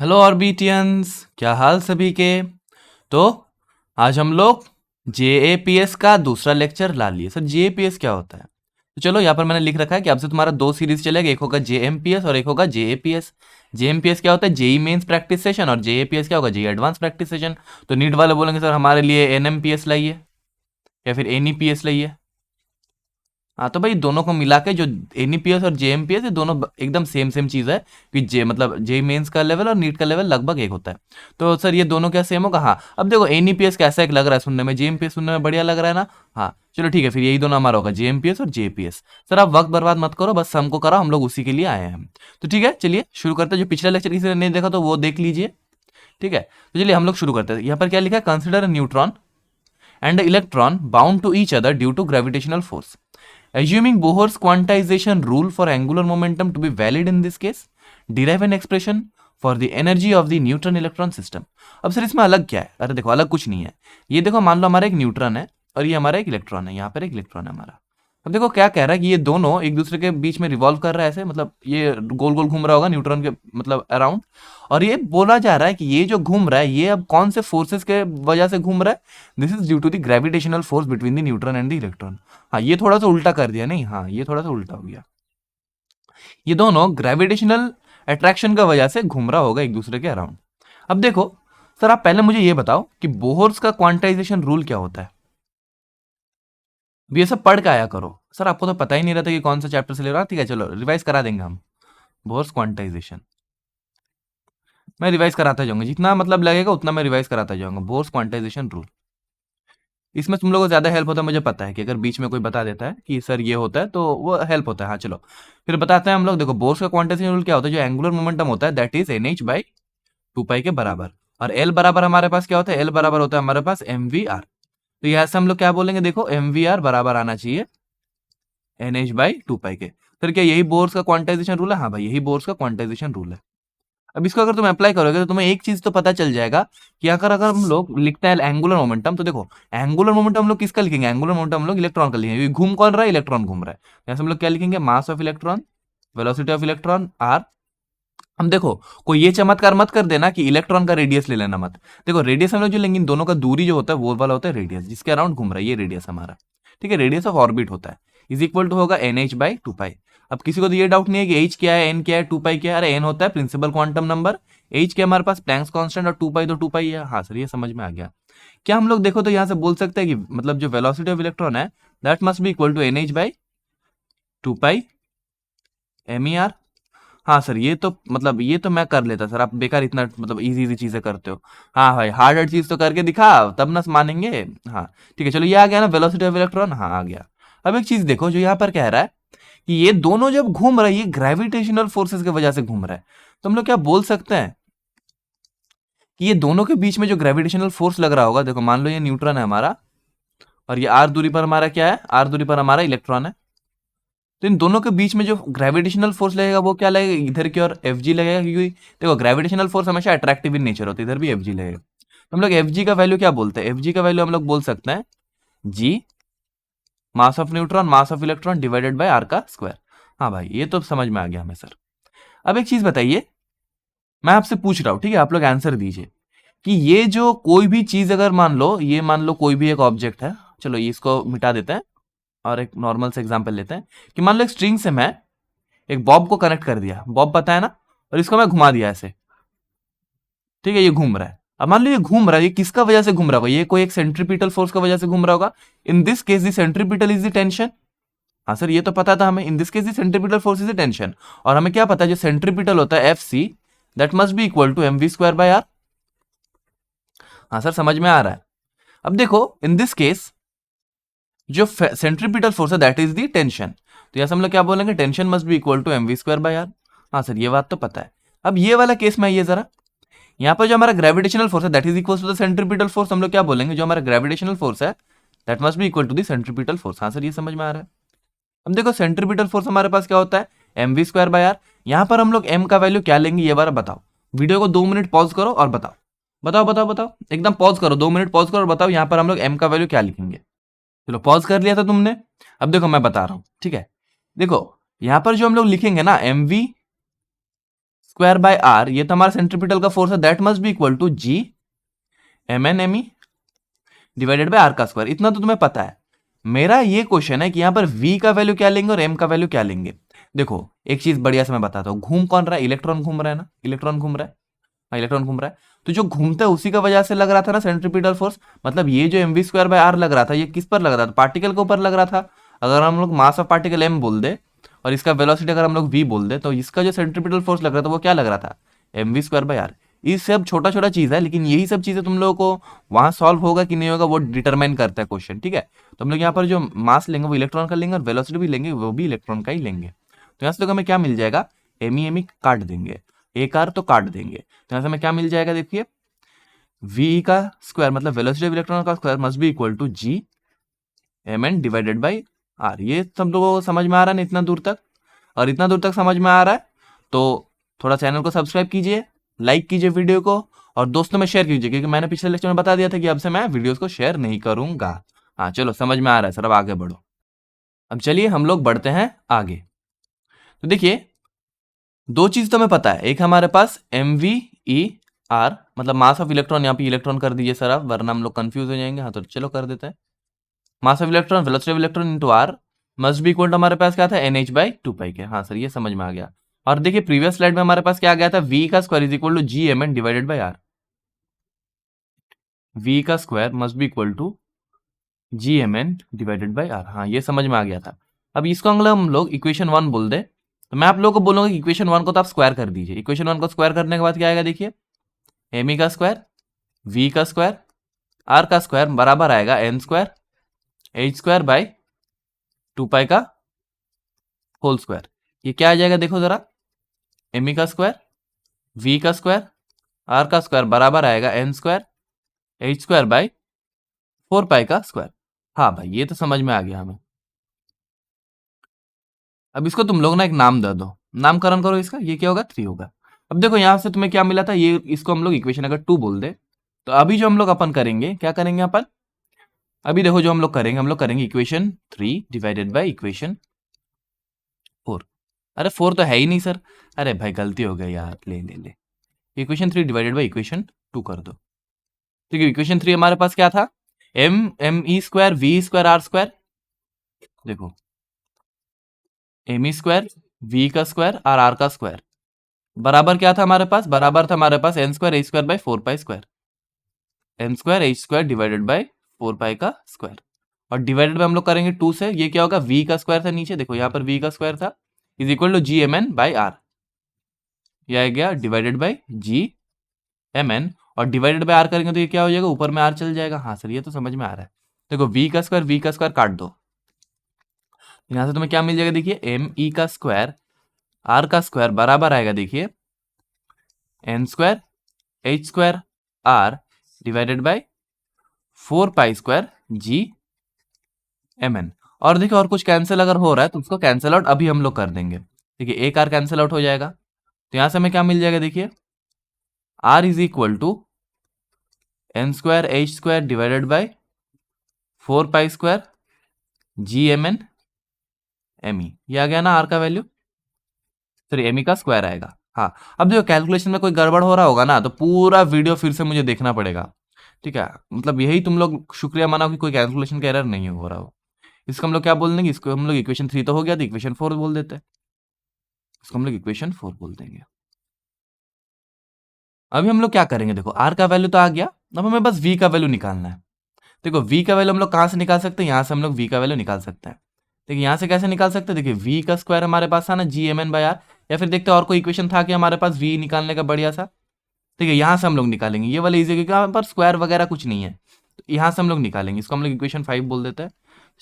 Hello ऑर्बिटियंस, क्या हाल सभी के। तो आज हम लोग जेएपीएस का दूसरा लेक्चर ला लिए। सर जेएपीएस क्या होता है? तो चलो यहाँ पर मैंने लिख रखा है कि अब से तुम्हारा दो सीरीज चलेगा, एक होगा जेएमपीएस और एक होगा जेएपीएस। जेएमपीएस क्या होता है? JEE Mains practice session. और जेएपीएस क्या होगा? JEE advance practice session. तो नीट वाले बोलेंगे सर हमारे लिए एनएमपीएस लाइए या फिर एनईपीएस लाइए। हाँ तो भाई दोनों को मिला के जो एनईपीएस और जेएमपीएस ये दोनों एकदम सेम सेम चीज़ है कि जे मतलब जे मेंस का लेवल और नीट का लेवल लगभग एक होता है। तो सर ये दोनों क्या सेम होगा? हाँ। अब देखो एनईपीएस कैसा एक लग रहा है सुनने में, जेएमपीएस सुनने में बढ़िया लग रहा है ना। हाँ चलो ठीक है, फिर यही दोनों हमारा होगा जेएमपीएस और जेपीएस। सर आप वक्त बर्बाद मत करो, बस हमको करो, हम लोग उसी के लिए आए हैं। तो ठीक है चलिए शुरू करते हैं। जो पिछला लेक्चर किसी ने नहीं देखा तो वो देख लीजिए। ठीक है तो चलिए हम लोग शुरू करते हैं। यहाँ पर क्या लिखा है? Consider neutron and electron bound to each other due to gravitational force. Assuming Bohr's quantization rule for angular momentum to be valid in this case, derive an expression for the energy of the neutron electron system. अब sir इसमें अलग क्या है? अरे देखो अलग कुछ नहीं है। ये देखो मान लो हमारा एक न्यूट्रॉन है और ये हमारा एक इलेक्ट्रॉन है, यहाँ पर एक इलेक्ट्रॉन है हमारा। अब देखो क्या कह रहा है कि ये दोनों एक दूसरे के बीच में रिवॉल्व कर रहा है ऐसे, मतलब ये गोल गोल घूम रहा होगा न्यूट्रॉन के मतलब अराउंड। और ये बोला जा रहा है कि ये जो घूम रहा है ये अब कौन से फोर्सेस के वजह से घूम रहा है? This is due to the gravitational force between the neutron and the electron. हाँ ये थोड़ा सा उल्टा कर दिया, नहीं हाँ ये थोड़ा सा उल्टा हो गया। ये दोनों ग्रेविटेशनल अट्रैक्शन का वजह से घूम रहा होगा एक दूसरे के अराउंड। अब देखो सर आप पहले मुझे ये बताओ कि बोहर्स का क्वांटाइजेशन रूल क्या होता है? अब ये सब पढ़ के आया करो। सर आपको तो पता ही नहीं रहता कि कौन सा चैप्टर से ले रहा। ठीक है चलो रिवाइज करा देंगे हम। बोहर्स क्वांटाइजेशन मैं रिवाइज कराता जाऊंगा, जितना मतलब लगेगा उतना मैं रिवाइज कराता जाऊंगा। बोर्स क्वांटाइजेशन रूल, इसमें तुम लोगों को ज्यादा हेल्प होता है। मुझे पता है कि अगर बीच में कोई बता देता है कि सर ये होता है तो वो हेल्प होता है। हाँ चलो फिर बताते हैं हम लोग। देखो बोर्स का क्वांटाइजेशन रूल क्या होता है? जो एंगुलर मोमेंटम होता है that is n H by two pi के बराबर। और एल बराबर हमारे पास क्या होता है? एल बराबर होता है हमारे पास एम वी आर। तो यहाँ से हम लोग क्या बोलेंगे? देखो एम वी आर बराबर आना चाहिए N H by two pi के। फिर क्या यही बोर्स का क्वांटाइजेशन रूल है? हाँ भाई यही बोर्स का क्वांटाइजेशन रूल है। अब इसको अगर तुम अप्लाई करोगे तो तुम्हें एक चीज तो पता चल जाएगा कि अगर अगर हम लोग लिखते हैं एंगुलर मोमेंटम, तो देखो एंगुलर मोमेंटम हम लोग किसका लिखेंगे? एंगुलर मोमेंटम हम लोग इलेक्ट्रॉन का लिखेंगे। घूम कौन रहा है? इलेक्ट्रॉन घूम रहा है। यहाँ से हम लोग क्या लिखेंगे? Mass of electron, velocity of electron r. हम देखो कोई ये चमत्कार मत कर देना कि इलेक्ट्रॉन का रेडियस ले लेना मत। देखो रेडियस हम लोग जो लेंगे इन दोनों का दूरी जो होता है वो वाला होता है रेडियस, जिसके अराउंड घूम रहा है ये रेडियस हमारा। ठीक है रेडियस ऑफ ऑर्बिट होता है, इज इक्वल टू होगा एन एच बाई टू पाई। अब किसी को तो ये डाउट नहीं है कि एच क्या है, एन क्या है, टू पाई क्या है? अरे एन होता है प्रिंसिपल क्वांटम नंबर, एच क्या हमारे पास प्लैंक्स कांस्टेंट, और टू पाई तो टू पाई है। हाँ सर ये समझ में आ गया। क्या हम लोग देखो तो यहाँ से बोल सकते हैं कि मतलब जो वेलोसिटी ऑफ इलेक्ट्रॉन है that must be equal to N H by two pi M E R. हाँ सर ये तो मतलब ये तो मैं कर लेता सर, आप बेकार इतना मतलब इजी इजी चीजें करते हो। हाँ भाई हार्ड हार्ड चीज तो करके दिखा तब ना मानेंगे। हाँ ठीक है चलो ये आ गया ना वेलोसिटी ऑफ इलेक्ट्रॉन। हाँ आ गया। अब एक चीज देखो जो यहाँ पर कह रहा है कि ये दोनों जब घूम रहा है ये ग्रेविटेशनल फोर्सेस की वजह से घूम रहा है। तो हम लोग क्या बोल सकते हैं कि ये दोनों के बीच में जो ग्रेविटेशनल फोर्स लग रहा होगा, देखो मान लो ये न्यूट्रॉन है हमारा और ये आर दूरी पर हमारा क्या है? आर दूरी पर हमारा इलेक्ट्रॉन है। तो इन दोनों के बीच में जो ग्रेविटेशनल फोर्स लगेगा वो क्या लगेगा? इधर की ओर एफ जी लगेगा, क्योंकि देखो ग्रेविटेशनल फोर्स हमेशा अट्रैक्टिव इन नेचर होती है, इधर भी एफ जी लगेगा। तो हम लोग एफ जी का वैल्यू क्या बोलते हैं? एफ जी का वैल्यू हम लोग बोल सकते हैं G mass of neutron mass of electron divided by are का स्क्वायर। हाँ भाई ये तो समझ में आ गया हमें सर। अब एक चीज बताइए, मैं आपसे पूछ रहा हूँ, ठीक है आप लोग आंसर दीजिए कि ये जो कोई भी चीज अगर मान लो ये मान लो कोई भी एक ऑब्जेक्ट है, चलो ये इसको मिटा देते हैं और एक नॉर्मल से एग्जांपल लेते हैं कि मान लो एक स्ट्रिंग से मैं एक बॉब को कनेक्ट कर दिया, बॉब पता है ना, और इसको मैं घुमा दिया ऐसे। ठीक है ये घूम रहा है। अब मान लो ये घूम रहा है, ये किसका वजह से घूम रहा होगा? ये कोई एक सेंट्रीपिटल फोर्स का वजह से घूम रहा होगा। In this case the centripetal is the tension. हाँ सर ये तो पता था हमें, in this case the centripetal force is the tension. और हमें क्या पता है जो सेंट्रीपिटल होता है F C that must be equal to M V square by R. हाँ सर समझ में आ रहा है। अब देखो इन दिस केस जो सेंट्रीपिटल फोर्स है दैट इज द टेंशन। तो यहां से हम लोग क्या बोलेंगे? Tension must be equal to M V square by R. हाँ सर ये बात तो पता है। अब ये वाला केस में ये जरा यहाँ पर जो हमारा ग्रेविटेशनल फोर्स है that is equal to the centripetal force, हम लोग क्या बोलेंगे? जो हमारा ग्रेविटेशनल फोर्स है that must be equal to the centripetal force. हाँ सर ये समझ में आ रहा है। अब देखो सेंट्रीपिटल फोर्स हमारे पास क्या होता है? M V square by R. यहाँ पर हम लोग एम का वैल्यू क्या लेंगे ये बार बताओ। वीडियो को 2 मिनट पॉज करो और बताओ बताओ बताओ बताओ, एकदम पॉज करो, 2 मिनट पॉज करो और बताओ यहाँ पर हम लोग एम का वैल्यू क्या लिखेंगे। चलो पॉज कर लिया था तुमने। अब देखो मैं बता रहा हूं, ठीक है देखो यहां पर जो हम लोग लिखेंगे ना M V square by R, ये तो हमारा सेंट्रीपिटल का फोर्स है, that must be equal to G M N M E divided by are का स्क्वायर। इतना तो तुम्हें पता है। मेरा ये क्वेश्चन है कि यहां पर v का वैल्यू क्या लेंगे और m का वैल्यू क्या लेंगे। देखो एक चीज बढ़िया से मैं बताता हूँ, घूम कौन रहा है, इलेक्ट्रॉन घूम रहा है ना, इलेक्ट्रॉन घूम रहा है, हाँ इलेक्ट्रॉन घूम रहा है। तो जो घूमता है उसी का वजह से लग रहा था ना सेंट्रीपिटल फोर्स, मतलब ये जो mv स्क्वायर बाय आर लग रहा था, ये किस पर लग रहा था, पार्टिकल के ऊपर लग रहा था। अगर हम लोग मास ऑफ पार्टिकल m बोल दे और इसका वेलोसिटी अगर हम लोग v बोल दे, तो इसका जो सेंट्रीपिटल फोर्स लग रहा था वो क्या लग रहा था, mv स्क्वायर बाय आर। ये सब छोटा छोटा चीज है, लेकिन यही सब चीजें तुम लोगों को वहां सॉल्व होगा कि नहीं होगा वो डिटरमाइन करता है क्वेश्चन, ठीक है। तो हम लोग यहाँ पर जो मास लेंगे वो इलेक्ट्रॉन का लेंगे और वेलोसिटी भी लेंगे वो भी इलेक्ट्रॉन का ही लेंगे। तो यहाँ से तो हमें क्या मिल जाएगा, एम ई काट देंगे, एक आर तो काट देंगे, तो यहाँ से हमें क्या मिल जाएगा, देखिए वी का स्क्वायर मतलब वेलोसिटी ऑफ इलेक्ट्रॉन का square must be equal to G M N divided by R. ये सब लोगों को समझ में आ रहा है ना इतना दूर तक, और इतना दूर तक समझ में आ रहा है तो थोड़ा चैनल को सब्सक्राइब कीजिए, लाइक कीजिए वीडियो को और दोस्तों में शेयर कीजिए, क्योंकि मैंने पिछले लेक्चर में बता दिया था कि अब से मैं वीडियोस को शेयर नहीं करूंगा। हाँ चलो समझ में आ रहा है सर, अब आगे बढ़ो। अब चलिए हम लोग बढ़ते हैं आगे। तो देखिए दो चीज तो हमें पता है, एक हमारे पास एम वी ई आर मतलब मास ऑफ इलेक्ट्रॉन, यहाँ पे इलेक्ट्रॉन कर दीजिए सर आप, वरना हम लोग कंफ्यूज हो जाएंगे। हाँ तो चलो कर देते हैं, mass of electron velocity of electron into R must be equal to हमारे पास क्या था, N H by two pi के। हाँ सर ये समझ में आ गया। और देखिए प्रीवियस स्लाइड में हमारे पास क्या आ गया था, वी का square is equal to G M N divided by r. V का square must be equal to G M N divided by r. हाँ ये समझ में आ गया था। अब इसको अगर हम लोग इक्वेशन वन बोल दे, तो मैं आप लोगों को बोलूंगा कि इक्वेशन वन को तो आप स्क्वायर कर दीजिए। इक्वेशन वन को स्क्वायर करने के बाद क्या आएगा, देखिए एम ई का स्क्वायर वी का स्क्वायर आर का स्क्वायर बराबर आएगा N square H square by two pi का होल स्क्वायर। ये क्या आ जाएगा देखो जरा, एम ई का स्क्वायर वी का स्क्वायर आर का स्क्वायर बराबर आएगा N square H square by four pi का स्क्वायर। हाँ भाई ये तो समझ में आ गया हमें। अब इसको तुम लोग ना एक नाम दे दो, नामकरण करो इसका, ये क्या होगा, थ्री होगा। अब देखो यहां से तुम्हें क्या मिला था, ये इसको हम लोग इक्वेशन अगर टू बोल दे, तो अभी जो हम लोग अपन करेंगे, क्या करेंगे अपन, अभी देखो जो हम लोग करेंगे equation three divided by equation four. अरे फोर तो है ही नहीं सर, अरे भाई गलती हो गई यार, ले ले ले, equation three divided by equation two कर दो। ठीक है, इक्वेशन थ्री हमारे पास क्या था, m m e square v square r square, देखो एम ई स्क्वायर वी का स्क्वायर और आर का स्क्वायर बराबर क्या था हमारे पास, बराबर था हमारे पास n square H square by four pi square, N square H square divided by four pi का स्क्वायर। और डिवाइडेड बाई हम लोग करेंगे टू से, ये क्या होगा, वी का स्क्वायर था नीचे, देखो यहाँ पर वी का स्क्वायर था, is equal to G M N by R, यह आ गया divided by G M N, और डिवाइडेड बाई आर करेंगे तो ये क्या हो जाएगा, ऊपर में आर चल जाएगा। हाँ सर ये तो समझ में आ रहा है। देखो वी का स्क्वायर काट दो, यहां से तुम्हें क्या मिल जाएगा, देखिए एम ई का स्क्वायर आर का स्क्वायर बराबर आएगा, देखिए N square H square R divided by four pi square G M N. और देखिए और कुछ कैंसिल अगर हो रहा है तो उसको कैंसिल आउट अभी हम लोग कर देंगे। देखिए एक आर कैंसिल आउट हो जाएगा, तो यहां से हमें क्या मिल जाएगा, देखिए R is equal to N square H square divided by four pi square G M N M E, ये आ गया ना आर का वैल्यू, सॉरी एम ई का स्क्वायर आएगा। हाँ अब देखो कैलकुलेशन में कोई गड़बड़ हो रहा होगा ना, तो पूरा वीडियो फिर से मुझे देखना पड़ेगा, ठीक है। मतलब यही तुम लोग शुक्रिया मनाओ कि कोई कैलकुलेशन का एरर नहीं हो रहा हो। इसको हम लोग क्या बोल देंगे, इसको हम लोग इक्वेशन थ्री तो हो गया, तो इक्वेशन फोर बोल देते हैं, इसको हम लोग इक्वेशन फोर बोल देंगे। अभी हम लोग क्या करेंगे, देखो आर का वैल्यू तो आ गया, अब हमें बस वी का वैल्यू निकालना है। देखो वी का वैल्यू हम लोग कहाँ से निकाल सकते हैं, यहाँ से हम लोग वी का वैल्यू निकाल सकते हैं। देखिए यहाँ से कैसे निकाल सकते हैं, देखिए वी का स्क्वायर हमारे पास था ना G M N by R, या फिर देखते हैं और कोई इक्वेशन था कि हमारे पास वी निकालने का बढ़िया सा। ठीक है यहाँ से हम लोग निकालेंगे, ये वाला इजी क्योंकि यहाँ पर स्क्वायर वगैरह कुछ नहीं है, तो यहाँ से हम लोग निकालेंगे, इसको हम लोग इक्वेशन फाइव बोल देते हैं।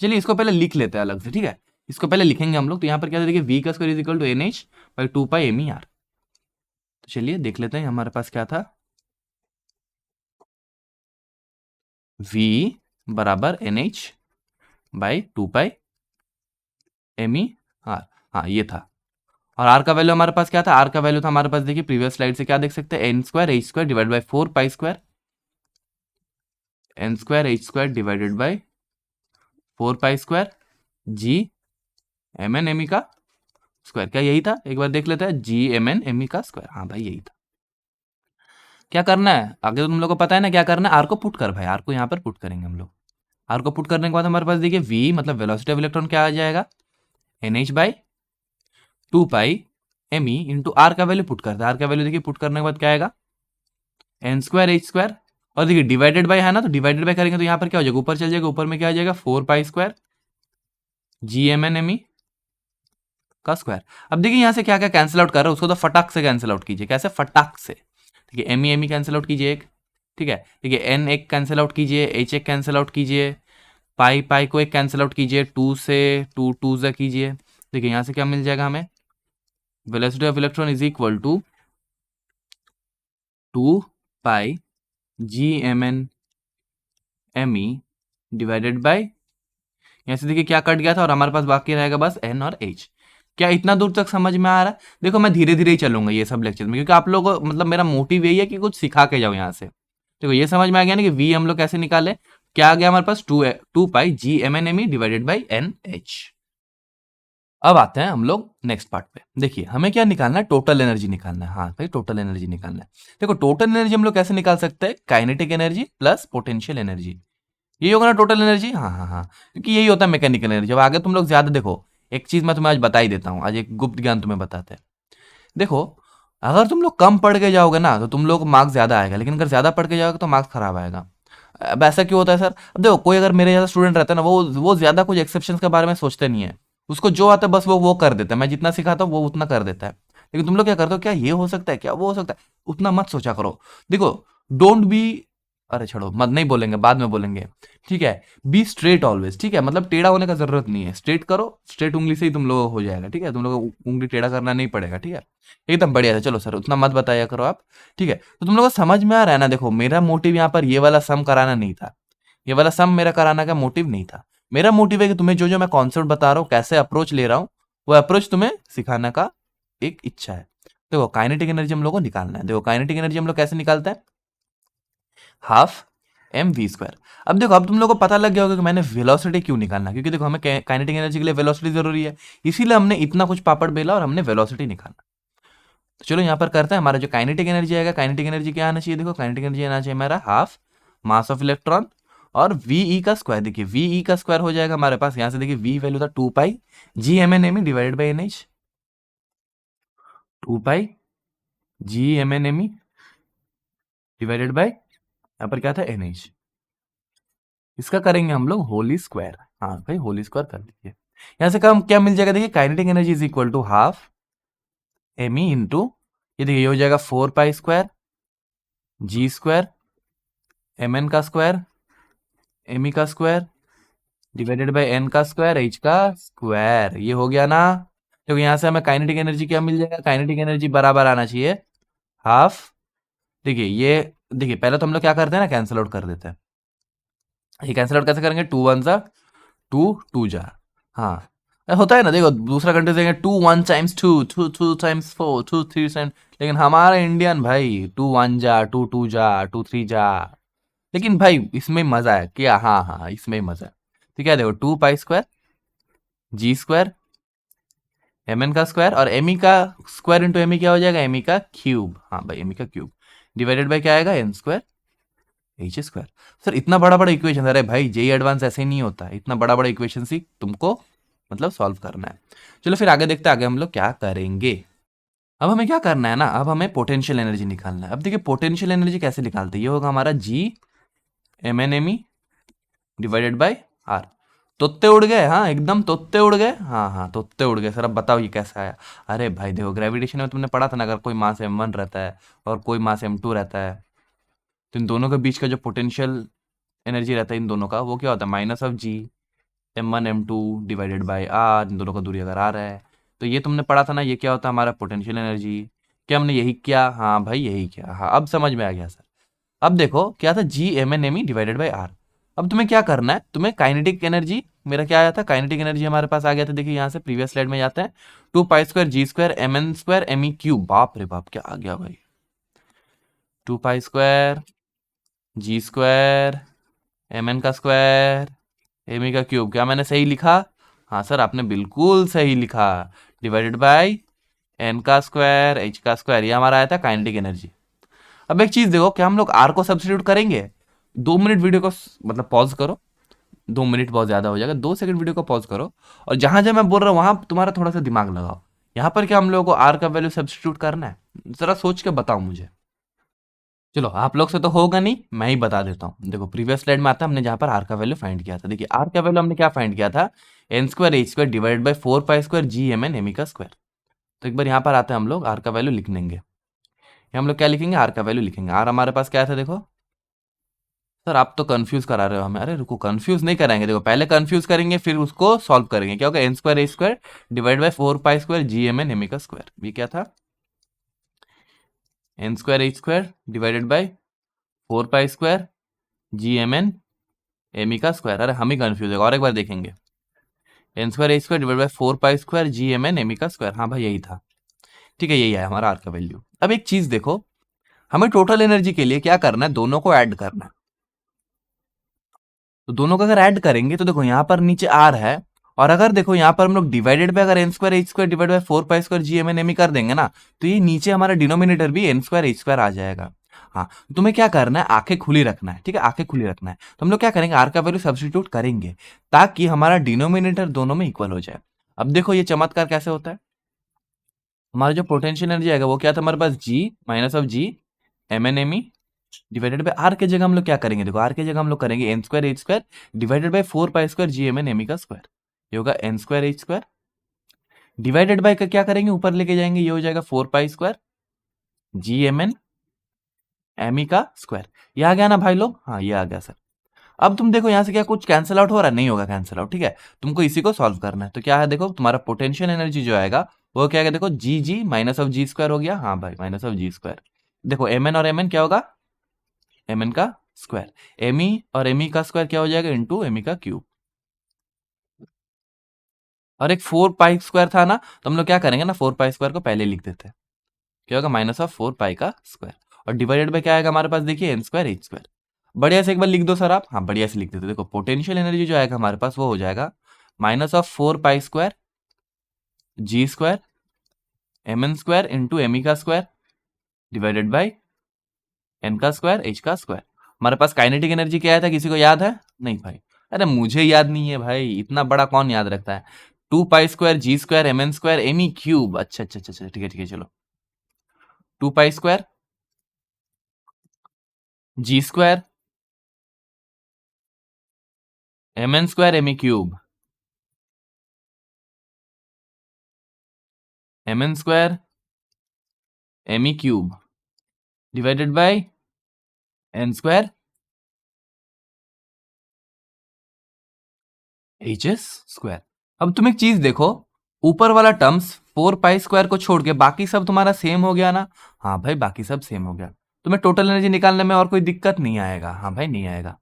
चलिए इसको पहले लिख लेते हैं अलग से, ठीक है, इसको पहले लिखेंगे हम लोग। तो यहाँ पर क्या देखिए वी का square is equal to N H by two pi M E R. तो चलिए देख लेते हैं हमारे पास क्या था, वी बराबर N H by two pi M E R, हाँ ये था। और आर का वैल्यू हमारे पास क्या था, आर का वैल्यू था हमारे पास, देखिए प्रीवियस स्लाइड से क्या देख सकते हैं, N square H square divide by four pi square, N square H square divided by four pi square G M N M E का स्क्वायर। क्या यही था? एक बार देख लेते हैं, G M N M E का स्क्वायर। हाँ भाई यही था। क्या करना है आगे तो तुम लोग को पता है ना क्या करना है, आर को पुट कर भाई, आर को यहाँ पर पुट करेंगे हम लोग। आर को पुट करने के बाद हमारे पास देखिए वी मतलब वेलोसिटी ऑफ इलेक्ट्रॉन क्या आ जाएगा, N H by 2 pi M E into R का वैल्यू पुट करता है। आर का वैल्यू देखिए पुट करने के बाद क्या आएगा, एन स्क्वायर एच स्क्वायर, और देखिए डिवाइडेड बाई है ना, तो डिवाइडेड बाई करेंगे तो यहाँ पर क्या हो जाएगा, ऊपर चल जाएगा, ऊपर में क्या आ जाएगा 4 pi square G M N M E का स्क्वायर। अब देखिए यहाँ से क्या क्या कैंसिल आउट कर रहा है, उसको तो फटाक से कैंसिल आउट कीजिए। कैसे? फटाक से। ठीक है, एम ई कैंसिल आउट कीजिए एक। ठीक है, देखिए एन एक कैंसिल आउट कीजिए, एच एक कैंसिल आउट कीजिए, पाई पाई को एक कैंसिल आउट कीजिए, टू से टू टू से कीजिए। देखिए यहाँ से क्या मिल जाएगा हमें, velocity of electron is equal to 2 pi G M N M E divided by, यहाँ से देखिए क्या कट गया था और हमारे पास बाकी रहेगा बस एन और एच। क्या इतना दूर तक समझ में आ रहा है? देखो मैं धीरे धीरे ही चलूंगा ये सब लेक्चर में, क्योंकि आप लोगों को मतलब मेरा मोटिव यही है कि कुछ सिखा के जाओ यहाँ से। देखो ये समझ में आ गया ना कि वी हम लोग कैसे निकाले, क्या आ गया हमारे पास, two pi G M N M E divided by n h. अब आते हैं हम लोग नेक्स्ट पार्ट पे। देखिए हमें क्या निकालना है, टोटल एनर्जी निकालना है। हाँ भाई टोटल एनर्जी निकालना है। देखो टोटल एनर्जी हम लोग कैसे निकाल सकते हैं, kinetic energy plus potential energy, यही होगा ना टोटल एनर्जी। हाँ हाँ हाँ, क्योंकि यही होता है मैकेनिकल एनर्जी। अब आगे तुम लोग ज्यादा देखो, एक चीज मैं तुम्हें आज बता ही देता हूँ, आज एक गुप्त ज्ञान तुम्हें बताते हैं। देखो अगर तुम लोग कम पढ़ के जाओगे ना तो तुम लोग को मार्क्स ज्यादा आएगा, लेकिन अगर ज्यादा पढ़ के जाओगे तो मार्क्स खराब आएगा। अब ऐसा क्यों होता है सर? अब देखो कोई अगर मेरे जैसा स्टूडेंट रहता है ना, वो ज्यादा कुछ एक्सेप्शन के बारे में सोचते नहीं है, उसको जो आता है बस वो कर देता है। मैं जितना सिखाता हूँ वो उतना कर देता है। लेकिन तुम लोग क्या करते हो, क्या ये हो सकता है, क्या वो हो सकता है, उतना मत सोचा करो। देखो डोंट बी, अरे छोड़ो मत, नहीं बोलेंगे, बाद में बोलेंगे। ठीक है, बी स्ट्रेट ऑलवेज। ठीक है, मतलब टेढ़ा होने का जरूरत नहीं है, स्ट्रेट करो, स्ट्रेट उंगली से ही तुम लोग हो जाएगा। ठीक है, तुम लोग को उंगली टेढ़ा करना नहीं पड़ेगा। ठीक है, एकदम बढ़िया था। चलो सर उतना मत बताया करो आप। ठीक है, तो तुम लोग को समझ में आ रहा है ना? देखो मेरा मोटिव यहाँ पर ये वाला सम कराना नहीं था, ये वाला सम मेरा कराना का मोटिव नहीं था। मेरा मोटिव है कि तुम्हें जो जो मैं कॉन्सेप्ट बता रहा हूँ, कैसे अप्रोच ले रहा हूँ, वो अप्रोच तुम्हें सिखाने का एक इच्छा है। देखो काइनेटिक एनर्जी हम लोग को निकालना है। देखो काइनेटिक एनर्जी हम लोग कैसे निकालते हैं, हाफ एम वी स्क्वायर। अब देखो अब तुम लोग को पता लग गया होगा कि मैंने वेलोसिटी क्यों निकालना है, क्योंकि देखो हमें काइनेटिक एनर्जी के लिए वेलोसिटी जरूरी है, इसीलिए हमने इतना कुछ पापड़ बेला और हमने वेलोसिटी निकाला। तो चलो यहाँ पर करते हैं, हमारा जो काइनेटिक एनर्जी आएगा, काइनेटिक एनर्जी क्या आना चाहिए, देखो काइनेटिक एनर्जी आना चाहिए हमारा हाफ मास ऑफ इलेक्ट्रॉन और वी का स्क्वायर। देखिए वी का स्क्वायर हो जाएगा हमारे पास, यहाँ से देखिए वी वैल्यू था 2 pi G M N M E divided by n h, 2 pi G M N M E divided by यहाँ पर क्या था एन एच। इसका करेंगे हम लोग होली स्क्वायर। हाँ भाई होली स्क्वायर कर लीजिए। यहाँ से कम क्या मिल जाएगा, देखिए kinetic energy is equal to half M E into, ये देखिए ये हो जाएगा 4 pi square G square M N का स्क्वायर एम ई का स्क्वायर डिवाइडेड बाई एन का स्क्वायर एच का स्क्वायर। ये हो गया ना? तो यहाँ से हमें काइनेटिक एनर्जी क्या मिल जाएगा, काइनेटिक एनर्जी बराबर आना चाहिए हाफ। देखिए ये, देखिए पहले तो हम लोग क्या करते हैं ना, कैंसिल आउट कर देते हैं। ये कैंसिल आउट कैसे करेंगे, 2 1 जा 2 2 जा, हाँ होता है ना। देखो दूसरा कंट्री देंगे 2 1 टाइम्स 2 2 2 टाइम्स 4 2 3 टाइम्स, लेकिन हमारा इंडियन भाई 2 1 जा 2 2 जा 2 3 जा। लेकिन भाई इसमें मजा है क्या, हाँ हाँ इसमें मजा है। तो क्या देखो 2 pi square G square M N का स्क्वायर और एम ई का स्क्वायर इंटू एम ई क्या हो जाएगा, एम ई का क्यूब। हाँ भाई एम ई का क्यूब डिवाइडेड बाय क्या आएगा, N square H square. Sir इतना बड़ा बड़ा इक्वेशन, अरे भाई जेई एडवांस ऐसे ही नहीं होता, इतना बड़ा बड़ा इक्वेशन ही तुमको मतलब सॉल्व करना है। चलो फिर आगे देखते हैं आगे हम लोग क्या करेंगे। अब हमें क्या करना है ना, अब हमें पोटेंशियल एनर्जी निकालना है। अब देखिए पोटेंशियल एनर्जी कैसे निकालते हैं, ये होगा हमारा G M N M E divided by R. तोते उड़ गए, हाँ एकदम तोते उड़ गए, हाँ हाँ तोते उड़ गए। सर अब बताओ ये कैसा आया? अरे भाई देखो ग्रेविटेशन में तुमने पढ़ा था ना, अगर कोई मास m1 रहता है और कोई मास m2 रहता है, तो इन दोनों के बीच का जो पोटेंशियल एनर्जी रहता है इन दोनों का, वो क्या होता है, minus of G m1 m2 divided by r. इन दोनों का दूरी अगर आर है तो ये तुमने पढ़ा था ना, ये क्या होता है हमारा पोटेंशियल एनर्जी। क्या हमने यही किया? हाँ भाई यही किया। हाँ अब समझ में आ गया सर। अब देखो क्या था, G M N M E divided by R. अब तुम्हें क्या करना है, तुम्हें काइनेटिक एनर्जी, मेरा क्या आया था, काइनेटिक एनर्जी हमारे पास आ गया था। देखिए यहाँ से प्रीवियस स्लाइड में जाते हैं, 2 pi square G square M N square M e cube. बाप रे बाप क्या आ गया भाई, 2 pi square G square M N का स्क्वायर एम ई का क्यूब। क्या मैंने सही लिखा? हाँ सर आपने बिल्कुल सही लिखा, डिवाइडेड बाई एन का स्क्वायर एच का स्क्वायर, ये हमारा आया था काइनेटिक एनर्जी। अब एक चीज देखो, क्या हम लोग आर को सब्स्टिट्यूट करेंगे? 2 मिनट वीडियो को मतलब पॉज करो, 2 मिनट बहुत ज्यादा हो जाएगा, 2 सेकंड वीडियो को पॉज करो और जहां जहां मैं बोल रहा हूँ वहां तुम्हारा थोड़ा सा दिमाग लगाओ। यहाँ पर क्या हम लोगों को आर का वैल्यू सब्स्टिट्यूट करना है? जरा सोच के बताओ मुझे। चलो आप लोग से तो होगा नहीं, मैं ही बता देता हूँ। देखो प्रीवियस स्लाइड में आता है हमने जहां पर आर का वैल्यू फाइंड किया था। देखिए आर का वैल्यू हमने क्या फाइंड किया था? N square H square divided by 4 pi square G M N M E का स्क्वायर। तो एक बार यहाँ पर आते हैं हम लोग आर का वैल्यू लिख लेंगे। हम लोग क्या लिखेंगे? आर का वैल्यू लिखेंगे। आर हमारे पास क्या था देखो। सर आप तो कंफ्यूज करा रहे हो हमें। अरे रुको, कंफ्यूज नहीं कराएंगे। देखो पहले कंफ्यूज करेंगे फिर उसको सॉल्व करेंगे। क्या होगा? N square A square divide by 4 pi square G M N M E का स्क्वायर। ये क्या था? N square A square divided by 4 pi square G M N M E का स्क्वायर। अरे हम ही कंफ्यूज है, और एक बार देखेंगे। N square A square divide by 4 pi square G M N M E का स्क्वायर। हाँ भाई यही था। ठीक है, यही है हमारा आर का वैल्यू। अब एक चीज देखो, हमें टोटल एनर्जी के लिए क्या करना है? दोनों को ऐड करना है। तो दोनों को अगर ऐड करेंगे तो देखो यहाँ पर नीचे आर है, और अगर देखो यहाँ पर हम लोग डिवाइडेड बाय अगर N square H square divide by 4 pi square G M N M E कर देंगे ना, तो ये नीचे हमारा डिनोमिनेटर भी एन स्क्वायर एच स्क्वायर आ जाएगा। हाँ, तुम्हें क्या करना है? आंखें खुली रखना है। ठीक है, आंखें खुली रखना है। तो हम लोग क्या करेंगे? आर का वैल्यू सब्स्टिट्यूट करेंगे ताकि हमारा डिनोमिनेटर दोनों में इक्वल हो जाए। अब देखो ये चमत्कार कैसे होता है। हमारा जो पोटेंशियल एनर्जी आएगा वो क्या था हमारे पास? जी minus of G M N M E divided by r के जगह हम लोग क्या करेंगे? देखो आर के जगह हम लोग करेंगे N square H square divided by 4 pi square G M N M E का स्क्वायर। ये होगा N square H square divided by का क्या करेंगे? ऊपर लेके जाएंगे, ये हो जाएगा 4 pi square G M N M E का स्क्वायर। ये आ गया ना भाई लोग? हाँ ये आ गया सर। अब तुम देखो यहाँ से क्या कुछ कैंसिल आउट हो रहा है? नहीं होगा कैंसिल आउट। ठीक है, तुमको इसी को सॉल्व करना है। तो क्या है देखो, तुम्हारा पोटेंशियल एनर्जी जो आएगा वो क्या आएगा? देखो जी जी माइनस ऑफ जी स्क्वायर हो गया। हाँ भाई माइनस ऑफ जी स्क्वायर। देखो एम एन और एम एन क्या होगा? एम एन का स्क्वायर। एम ई और एम ई का स्क्वायर क्या हो जाएगा? इंटू एम ई का क्यूब। और एक 4 पाई स्क्वायर था ना, तो हम लोग क्या करेंगे ना, 4 पाई स्क्वायर को पहले लिख देते हैं। क्या होगा? माइनस ऑफ 4 पाई का स्क्वायर। और डिवाइडेड बाय क्या आएगा हमारे पास? देखिए एन स्क्वायर एच स्क्वायर। बढ़िया से एक बार लिख दो सर आप। हाँ बढ़िया से लिख देते। देखो पोटेंशियल एनर्जी जो आएगा हमारे पास वो हो जाएगा minus of 4 pi square G square M N square into M ई का स्क्वायर डिवाइडेड बाई एन का स्क्वायर एच का स्क्वायर। हमारे पास काइनेटिक एनर्जी क्या आया था? किसी को याद है? नहीं भाई। अरे मुझे याद नहीं है भाई, इतना बड़ा कौन याद रखता है? 2 pi square G square M N square M e cube. अच्छा अच्छा अच्छा, ठीक है चलो। 2 pi square G square M N square M e cube m N square M e cube divided by n square h s square. अब तुम एक चीज देखो, ऊपर वाला टर्म्स 4 पाई स्क्वायर को छोड़ के बाकी सब तुम्हारा सेम हो गया ना? हाँ भाई बाकी सब सेम हो गया। तुम्हें टोटल एनर्जी निकालने में और कोई दिक्कत नहीं आएगा। हाँ भाई नहीं आएगा।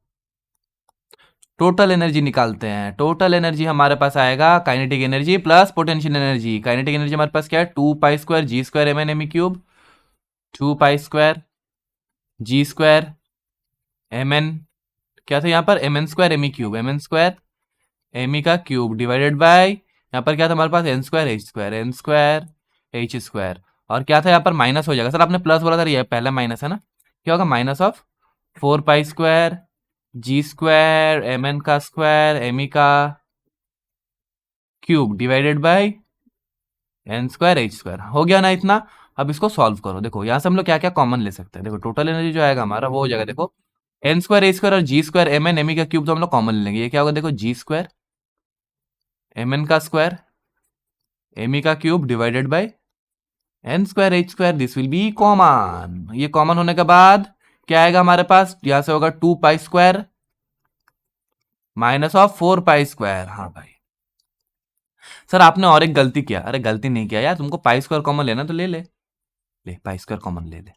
टोटल एनर्जी निकालते हैं। टोटल एनर्जी हमारे पास आएगा kinetic energy plus potential energy. Kinetic energy हमारे पास क्या है? 2 pi square G square M N M e cube 2 pi square G square M n, क्या था यहाँ पर? M N square M e cube m N square M E का cube divided by यहाँ पर क्या था हमारे पास? N square H square. और क्या था यहाँ पर? माइनस हो जाएगा। सर आपने प्लस बोला था, ये पहला माइनस है ना? क्या होगा? Minus of 4 pi square G square M N का स्क्वायर एम ई का cube divided by N square H square. हो गया ना इतना? अब इसको सॉल्व करो। देखो यहाँ से हम लोग क्या क्या कॉमन ले सकते हैं। देखो टोटल एनर्जी जो आएगा हमारा वो हो जाएगा, देखो एन स्क्वायर ए स्क्वायर और G square M N M E का क्यूब तो हम लोग कॉमन ले लेंगे। ये क्या होगा? देखो जी स्क्वायर एम एन का स्क्वायर एम ई का cube divided by N square H square. This will be common. ये कॉमन होने के बाद क्या आएगा हमारे पास? यहां से होगा 2 pi square minus of 4 pi square. हाँ भाई सर आपने और एक गलती किया। अरे गलती नहीं किया यार, तुमको पाई स्क्वायर कॉमन लेना तो ले ले। ले पाई स्क्वायर कॉमन ले ले।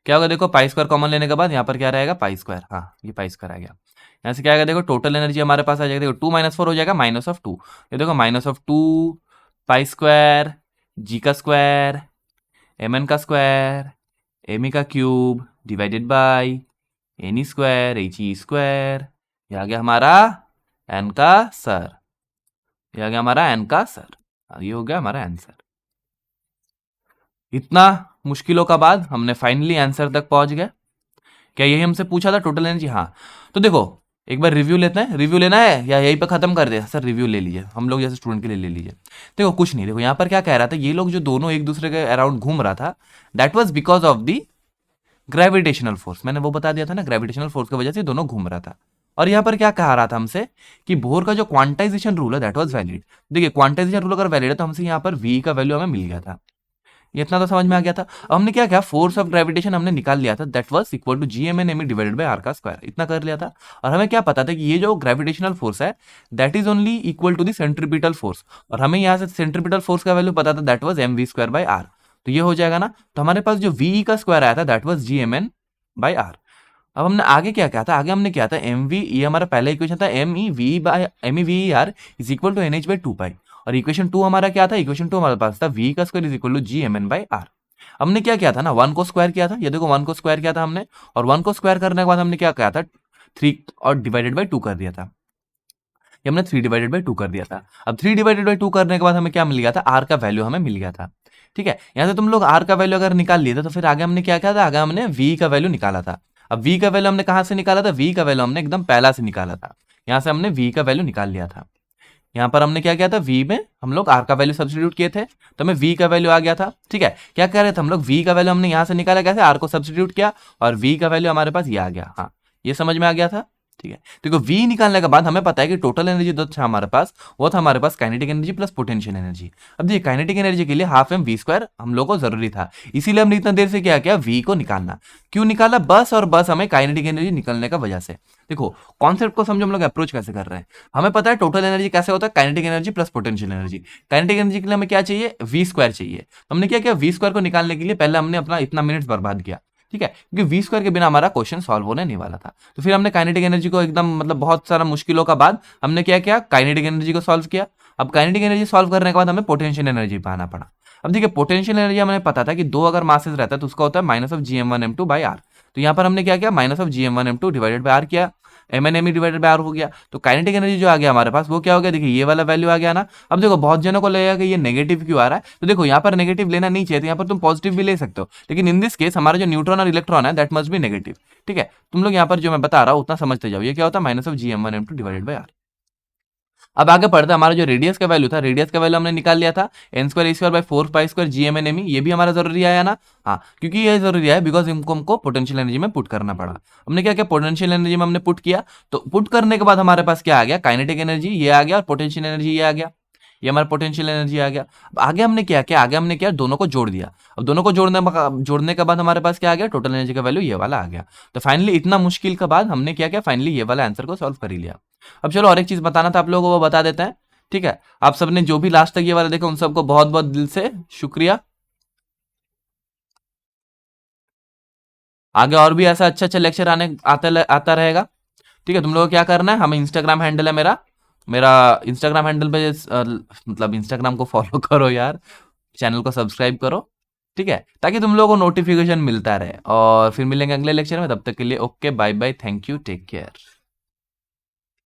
क्या होगा? देखो पाई स्क्वायर कॉमन लेने के बाद यहाँ पर क्या रहेगा? Pi square. हाँ ये पाई स्क्वायर आ गया। यहाँ से क्या आएगा? देखो टोटल एनर्जी हमारे पास आ जाएगा। देखो 2 - 4 हो जाएगा माइनस ऑफ 2। ये देखो minus of 2 pi square G का स्क्वायर एम एन का स्क्वायर एम ई का cube divided by N E square H E square. ये आ गया हमारा एन का सर। ये आ गया हमारा एन का सर। ये हो गया हमारा आंसर। इतना मुश्किलों का बाद हमने फाइनली आंसर तक पहुंच गए। क्या यही हमसे पूछा था टोटल एनर्जी? हाँ। तो देखो एक बार रिव्यू लेते हैं, रिव्यू लेना है या यहीं पे खत्म कर दे? सर रिव्यू ले लीजिए, हम लोग जैसे स्टूडेंट के लिए ले लीजिए। देखो कुछ नहीं, देखो यहाँ पर क्या कह रहा था, ये लोग जो दोनों एक दूसरे के अराउंड घूम रहा था, that was because of the gravitational force. मैंने वो बता दिया था ना, ग्रेविटेशनल फोर्स की वजह से दोनों घूम रहा था। और यहाँ पर क्या कहा रहा था हमसे कि बोर का जो क्वांटाइजेशन रूल है दैट वाज वैलिड। देखिए क्वांटाइजेशन रूल अगर वैलिड है तो हमसे यहाँ पर वी का वैल्यू हमें मिल गया था, ये इतना तो समझ में आ गया था। अब हमने क्या किया, फोर्स ऑफ ग्रेविटेशन हमने निकाल लिया था, that was equal to G M N M divided by are का स्क्वायर, इतना कर लिया था। और हमें क्या पता था कि ये जो ग्रेविटेशनल फोर्स है that is only equal to the centripetal force, और हमें यहाँ से सेंट्रीपिटल फोर्स का वैल्यू पता था, that was M V square by R. तो ये हो जाएगा ना, तो हमारे पास जो वी का स्क्वायर आया था that was G M N by R. अब हमने आगे क्या किया था, आगे हमने किया था एम वी, ये हमारा पहला इक्वेशन था, m e v by m e v r is equal to N H by two pi. और इक्वेशन टू हमारा क्या था, इक्वेशन टू हमारे पास था वी का square is equal to G M N by R. हमने क्या किया था ना, वन को स्क्वायर किया था, ये देखो वन को स्क्वायर किया था हमने, और वन को स्क्वायर करने के बाद हमने क्या किया था, थ्री और डिवाइडेड बाई टू कर दिया था, ये हमने थ्री डिवाइडेड बाई टू कर दिया था। अब थ्री डिवाइडेड बाई टू करने के बाद हमें क्या मिल गया था, आर का वैल्यू हमें मिल गया था। ठीक है, यहाँ से तुम लोग आर का वैल्यू अगर निकाल लिए थे तो फिर आगे हमने क्या किया था, आगे हमने वी का वैल्यू निकाला था। अब वी का वैल्यू हमने कहाँ से निकाला था, वी का वैल्यू हमने एकदम पहला से निकाला था, यहाँ से हमने वी का वैल्यू निकाल लिया था। यहाँ पर हमने क्या किया था, v में हम लोग r का वैल्यू सब्स्टिट्यूट किए थे तो हमें v का वैल्यू आ गया था। ठीक है, क्या कह रहे थे हम लोग, v का वैल्यू हमने यहाँ से निकाला कैसे, r को सब्स्टिट्यूट किया और v का वैल्यू हमारे पास ये आ गया। हाँ, ये समझ में आ गया था। ठीक है, देखो v निकालने के बाद हमें पता है कि टोटल एनर्जी जो था हमारे पास, वो था हमारे पास kinetic energy plus potential energy. अब देखिए काइनेटिक एनर्जी के लिए हाफ एम वी स्क्वायर हम लोग को जरूरी था, इसीलिए हमने इतना देर से क्या किया, v को निकालना। क्यों निकाला, बस और बस हमें काइनेटिक एनर्जी निकलने का वजह से। देखो कॉन्सेप्ट को समझो हम लोग अप्रोच कैसे कर रहे हैं। हमें पता है टोटल एनर्जी कैसे होता है, kinetic energy plus potential energy. Kinetic energy के लिए हमें क्या चाहिए, वी स्क्वायर चाहिए। हमने क्या किया, वी स्क्वायर को निकालने के लिए पहले हमने अपना इतना मिनट्स बर्बाद किया। ठीक है, क्योंकि वी स्क्वायर के बिना हमारा क्वेश्चन सॉल्व होने नहीं वाला था। तो फिर हमने काइनेटिक एनर्जी को एकदम मतलब बहुत सारा मुश्किलों का बाद हमने क्या किया, काइनेटिक एनर्जी को सॉल्व किया। अब काइनेटिक एनर्जी सॉल्व करने के बाद हमें पोटेंशियल एनर्जी पाना पड़ा। अब देखिए पोटेंशियल एनर्जी हमें पता था कि दो अगर मासेस रहता है तो उसका होता है minus of G M one M two by r. तो यहाँ पर हमने क्या किया, minus of G M one M two divided by r किया, m N M E divided by r हो गया। तो काइनेटिक एनर्जी जो आ गया हमारे पास वो क्या हो गया, देखिए ये वाला वैल्यू आ गया ना। अब देखो बहुत जनों को लगेगा कि ये नेगेटिव क्यों आ रहा है, तो देखो यहाँ पर नेगेटिव लेना नहीं चाहिए, तो यहाँ पर तुम पॉजिटिव भी ले सकते हो, लेकिन इन दिस केस हमारा जो न्यूट्रॉन और इलेक्ट्रॉन है दैट मस्ट बी नेगेटिव। ठीक है, तुम लोग यहाँ पर जो मैं बता रहा हूँ उतना समझते जाओ, ये क्या होता है, minus of G M one M two divided by R. अब आगे पढ़ते हैं, हमारा जो रेडियस का वैल्यू था, रेडियस का वैल्यू हमने निकाल लिया था, N square A square by four pi square G M N M E, ये भी हमारा जरूरी आया ना। हाँ, क्योंकि ये जरूरी है बिकॉज इनको हमको पोटेंशियल एनर्जी में पुट करना पड़ा। हमने क्या किया, पोटेंशियल एनर्जी में हमने पुट किया, तो पुट करने के बाद हमारे पास क्या आ गया, काइनेटिक एनर्जी ये आ गया और पोटेंशियल एनर्जी ये आ गया, ये हमारा पोटेंशियल एनर्जी आ गया। अब आगे हमने क्या किया, आगे हमने क्या, दोनों को जोड़ दिया। अब दोनों को जोड़ने के बाद हमारे पास क्या आ गया, टोटल एनर्जी का वैल्यू ये वाला आ गया। तो फाइनली इतना मुश्किल के बाद हमने क्या किया, फाइनली ये वाला आंसर को सॉल्व कर ही लिया। अब चलो और एक चीज बताना था आप लोगों को, वो बता देते हैं। ठीक है, आप सबने जो भी लास्ट तक ये वाला देखा उन सबको बहुत बहुत दिल से शुक्रिया। आगे और भी ऐसा अच्छा अच्छा लेक्चर आता रहेगा। ठीक है, तुम लोगों को क्या करना है, हमें इंस्टाग्राम हैंडल है मेरा मेरा इंस्टाग्राम हैंडल पे मतलब इंस्टाग्राम को फॉलो करो यार, चैनल को सब्सक्राइब करो। ठीक है, ताकि तुम लोगों को नोटिफिकेशन मिलता रहे। और फिर मिलेंगे अगले लेक्चर में, तब तक के लिए okay bye bye, thank you, take care.